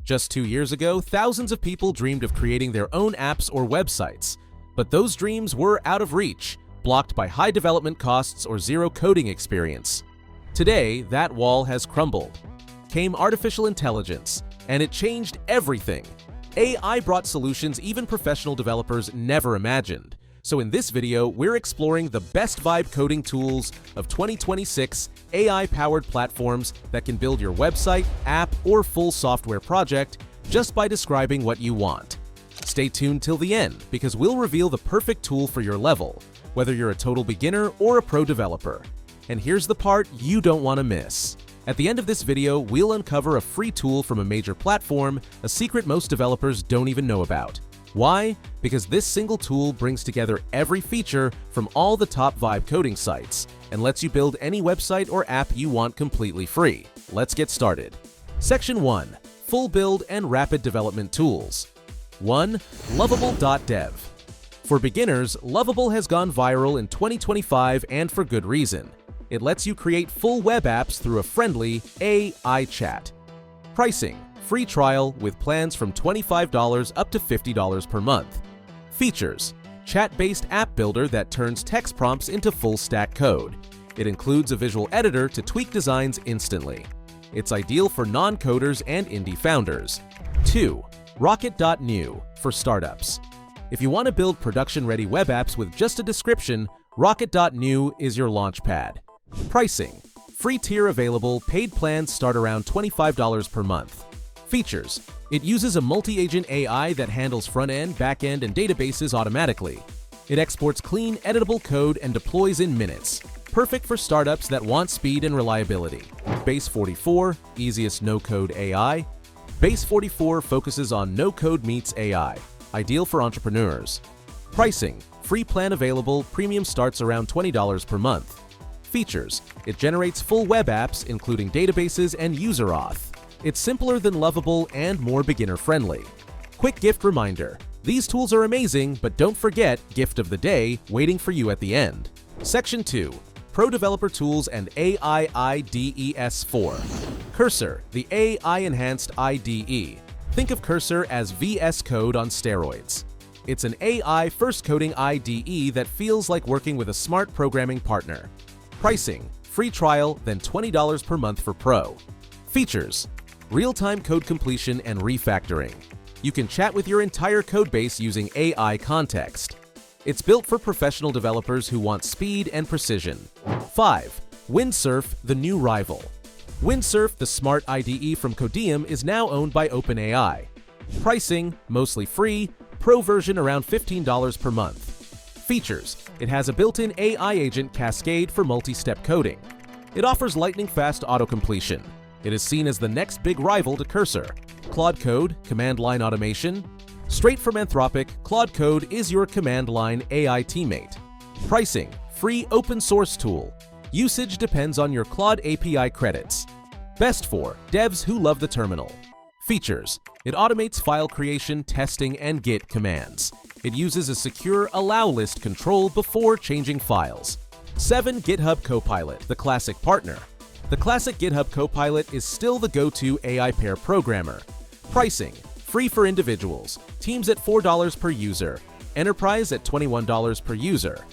Just 2 years ago, thousands of people dreamed of creating their own apps or websites, but those dreams were out of reach, blocked by high development costs or zero coding experience. Today, that wall has crumbled. Came artificial intelligence, and it changed everything. AI brought solutions even professional developers never imagined. So in this video, we're exploring the best vibe coding tools of 2026 AI-powered platforms that can build your website, app, or full software project just by describing what you want. Stay tuned till the end, because we'll reveal the perfect tool for your level, whether you're a total beginner or a pro developer. And here's the part you don't want to miss. At the end of this video, we'll uncover a free tool from a major platform, a secret most developers don't even know about. Why? Because this single tool brings together every feature from all the top vibe coding sites and lets you build any website or app you want completely free. Let's get started. Section 1. Full build and rapid development tools. 1. Lovable.dev. For beginners, Lovable has gone viral in 2025 and for good reason. It lets you create full web apps through a friendly AI chat. Pricing: free trial with plans from $25 up to $50 per month. Features: chat-based app builder that turns text prompts into full-stack code. It includes a visual editor to tweak designs instantly. It's ideal for non-coders and indie founders. 2. Rocket.new for startups. If you want to build production-ready web apps with just a description, Rocket.new is your launchpad. Pricing: free tier available, paid plans start around $25 per month. Features: it uses a multi-agent AI that handles front-end, back-end, and databases automatically. It exports clean, editable code and deploys in minutes. Perfect for startups that want speed and reliability. Base 44, easiest no-code AI. Base 44 focuses on no-code meets AI, ideal for entrepreneurs. Pricing: free plan available, premium starts around $20 per month. Features: it generates full web apps, including databases and user auth. It's simpler than Lovable and more beginner-friendly. Quick gift reminder: these tools are amazing, but don't forget gift of the day waiting for you at the end. Section 2. Pro Developer Tools and AI IDEs 4. Cursor, the AI-enhanced IDE. Think of Cursor as VS Code on steroids. It's an AI first coding IDE that feels like working with a smart programming partner. Pricing: free trial, then $20 per month for Pro. Features: real-time code completion and refactoring. You can chat with your entire codebase using AI context. It's built for professional developers who want speed and precision. 5. Windsurf, the new rival. Windsurf, the smart IDE from Codium, is now owned by OpenAI. Pricing: mostly free, Pro version around $15 per month. Features: it has a built-in AI agent Cascade for multi-step coding. It offers lightning-fast auto-completion. It is seen as the next big rival to Cursor. Claude Code, command line automation. Straight from Anthropic, Claude Code is your command line AI teammate. Pricing: free open source tool. Usage depends on your Claude API credits. Best for devs who love the terminal. Features: it automates file creation, testing, and Git commands. It uses a secure allow list control before changing files. 7. GitHub Copilot, the classic partner. The classic GitHub Copilot is still the go-to AI pair programmer. Pricing: free for individuals, teams at $4 per user, enterprise at $21 per user.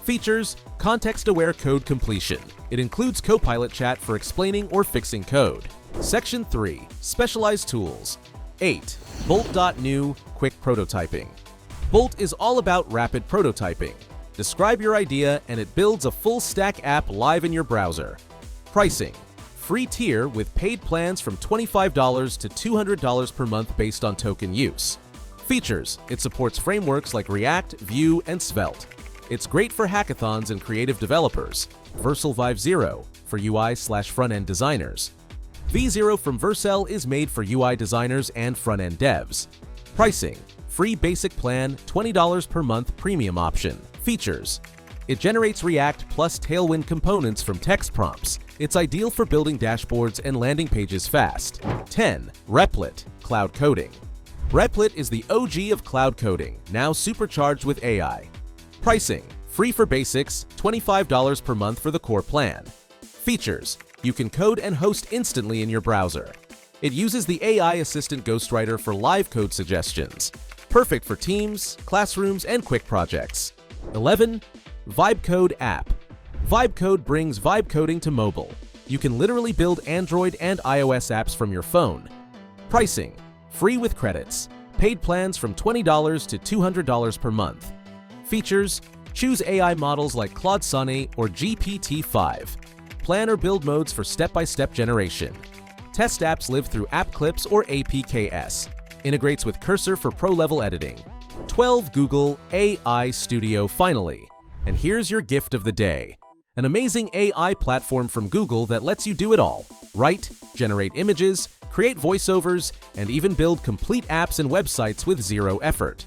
Features: context-aware code completion. It includes Copilot chat for explaining or fixing code. Section 3. Specialized tools. 8. Bolt.new, quick prototyping. Bolt is all about rapid prototyping. Describe your idea and it builds a full-stack app live in your browser. Pricing: free tier with paid plans from $25 to $200 per month based on token use. Features: it supports frameworks like React, Vue, and Svelte. It's great for hackathons and creative developers. Vercel Vive 0 for UI/front-end designers. V0 from Vercel is made for UI designers and front-end devs. Pricing: free basic plan, $20 per month premium option. Features: it generates React plus Tailwind components from text prompts. It's ideal for building dashboards and landing pages fast. 10. Replit, cloud coding. Replit is the OG of cloud coding, now supercharged with AI. Pricing: free for basics, $25 per month for the core plan. Features: you can code and host instantly in your browser. It uses the AI assistant ghostwriter for live code suggestions. Perfect for teams, classrooms, and quick projects. 11. Vipcode app. Vipcode brings vibe coding to mobile. You can literally build Android and iOS apps from your phone. Pricing: free with credits. Paid plans from $20 to $200 per month. Features: choose AI models like Claude Code or GPT-5. Plan or build modes for step-by-step generation. Test apps live through app clips or APKs. Integrates with Cursor for pro-level editing. 12. Google AI Studio finally. And here's your gift of the day. An amazing AI platform from Google that lets you do it all. Write, generate images, create voiceovers, and even build complete apps and websites with zero effort.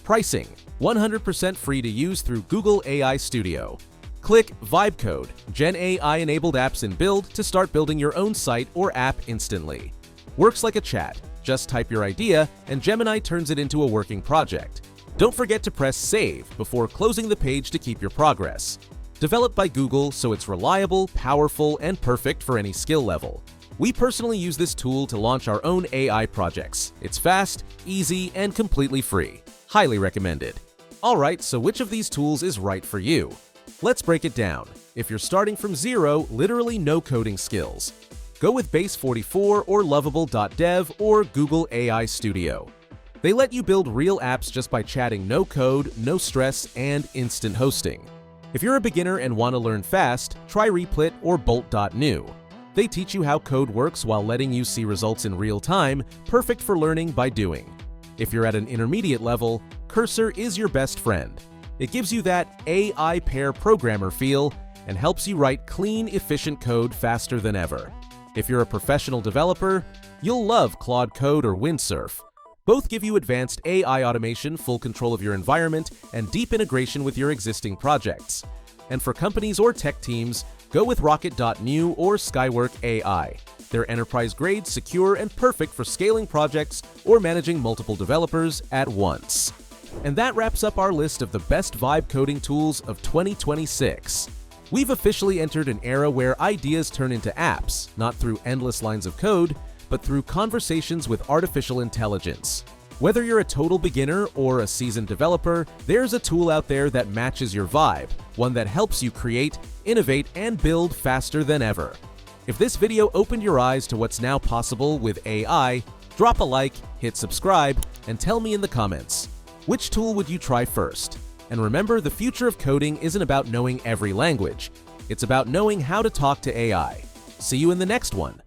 Pricing: 100% free to use through Google AI Studio. Click Vipcode, Gen AI-enabled apps in Build to start building your own site or app instantly. Works like a chat. Just type your idea, and Gemini turns it into a working project. Don't forget to press Save before closing the page to keep your progress. Developed by Google, so it's reliable, powerful, and perfect for any skill level. We personally use this tool to launch our own AI projects. It's fast, easy, and completely free. Highly recommended. Alright, so which of these tools is right for you? Let's break it down. If you're starting from zero, literally no coding skills, go with Base 44 or Lovable.dev or Google AI Studio. They let you build real apps just by chatting, no code, no stress, and instant hosting. If you're a beginner and want to learn fast, try Replit or Bolt.new. They teach you how code works while letting you see results in real time, perfect for learning by doing. If you're at an intermediate level, Cursor is your best friend. It gives you that AI pair programmer feel and helps you write clean, efficient code faster than ever. If you're a professional developer, you'll love Claude Code or Windsurf. Both give you advanced AI automation, full control of your environment, and deep integration with your existing projects. And for companies or tech teams, go with Rocket.new or Skywork AI. They're enterprise-grade, secure, and perfect for scaling projects or managing multiple developers at once. And that wraps up our list of the best vibe coding tools of 2026. We've officially entered an era where ideas turn into apps, not through endless lines of code, but through conversations with artificial intelligence. Whether you're a total beginner or a seasoned developer, there's a tool out there that matches your vibe, one that helps you create, innovate, and build faster than ever. If this video opened your eyes to what's now possible with AI, drop a like, hit subscribe, and tell me in the comments, which tool would you try first? And remember, the future of coding isn't about knowing every language. It's about knowing how to talk to AI. See you in the next one.